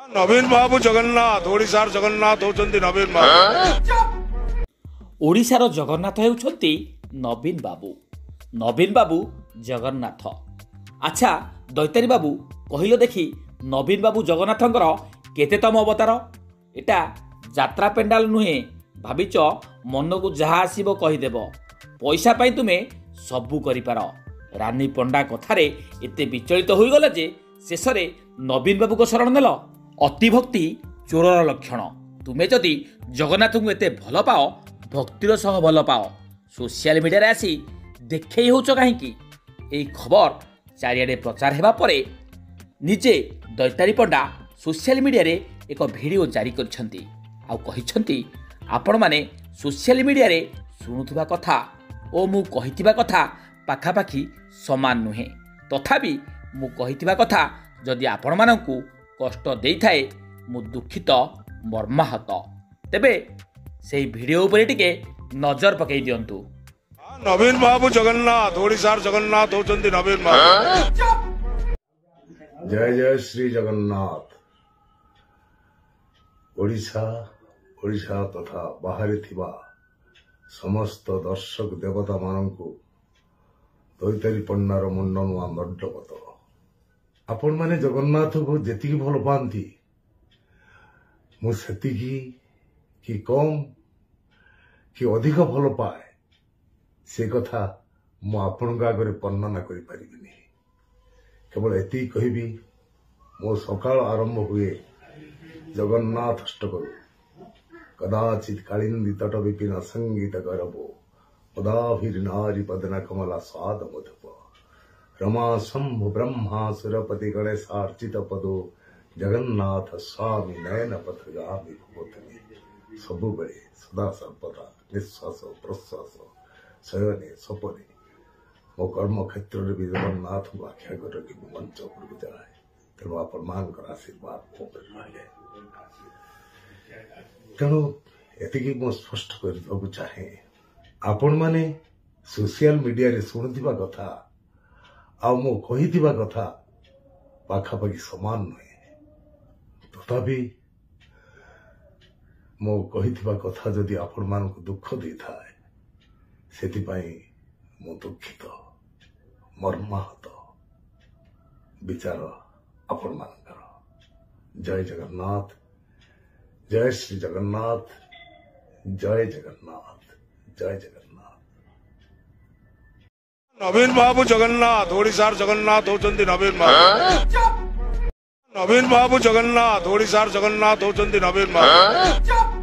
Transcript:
नवीन बाबू जगन्नाथ ओडिशार जगन्नाथ होचंती नवीन बाबू। ओडिशार जगन्नाथ हेउछंती नवीन बाबू। नवीन बाबू जगन्नाथ। अच्छा दैतारी बाबू कहिलो देखी नवीन बाबू जगन्नाथंकर केतेतम अवतार? एटा यात्रा पेंडाल नुहे भाविच मन को जहा आसीबो कहिदेब। पैसा पाई तुमे सबू करिपार। रानी पंडा कथारे एते विचलित होईगला जे शेषरे नवीन बाबू को शरण नेल। अतिभक्ति चोरर लक्षण। तुमे जदि जगन्नाथ को एते भल पाओ भक्तिर सह भल पाओ सोशल मीडिया रे आसी देखई होच कहीं यही खबर चारियाडे प्रचार हेबा परे निजे दैतारी पंडा सोशल मीडिया रे एक वीडियो जारी करछंती आ कहिछंती आपण माने सोशल मीडिया रे सुनुथुबा कथा ओ मु कहितिबा कथा पाखापाखि समान नुहे। तथापि मु कहितिबा कथा जदि आपण मानकु कष्ट देई थाए मु दुखित मर्माहत। तेबे सेही वीडियो उपरे टिके नजर पकई दियंतु। नवीन बाबू जगन्नाथ ओडिशार जगन्नाथ होचंती नवीन बाबू। जय जय श्री जगन्नाथ। ओडिशा ओडिशा तथा बाहर थिबा समस्त दर्शक देवता मानंकु दैतारी पंडार मुंडनुआ दंडवत। आपण माने जगन्नाथ को जेतिकी भल पाती मु सेतिकी कि कम कि अधिक भल पाए से कथा मु आपण आगे वर्णना करि परिबिनी। केवल एति कहबी मो सकाळ आरंभ हुए जगन्नाथ अष्टकरू कदाचित कालिंदी तट विपिन संगीत गरबो पदाभिर नारी पदन कमला स्वाद मधुप रमा शंभु ब्रह्मा सुरपति गणेशार्चित पदो जगन्नाथ स्वामी नयन पथगामी भूतनी सबु बेले सदा सर्वदा निश्वास प्रश्वास शयने सपने मो कर्म क्षेत्र में भी जगन्नाथ को आख्या कर मंच उपरକୁ ଯାଏ। ତେଣୁ ଆପଣମାନଙ୍କର ଆଶୀର୍ବାଦ ମୋ ଉପରେ ରହିଲେ। ତେଣୁ ଏତିକି ମୁଁ ସ୍ପଷ୍ଟ କରିବାକୁ ଚାହେଁ ଆପଣମାନେ सोशल मीडिया रे शुणुवा कथा आउ मो कहिथिबा कथा पाखापाखि समान नुहे। तथापि मो कहिथिबा कथा जदि आपण मानक दुख दे थाए सेतिपाई मो दुखित मर्माहत विचार आपण मानकर। जय जगन्नाथ जय श्री जगन्नाथ जय जगन्नाथ जय जगन्नाथ। नवीन बाबू जगन्नाथ ओडिशार जगन्नाथ होचंती नवीन बाबू। नवीन बाबू जगन्नाथ ओडिशार जगन्नाथ होचंती नवीन बाबू।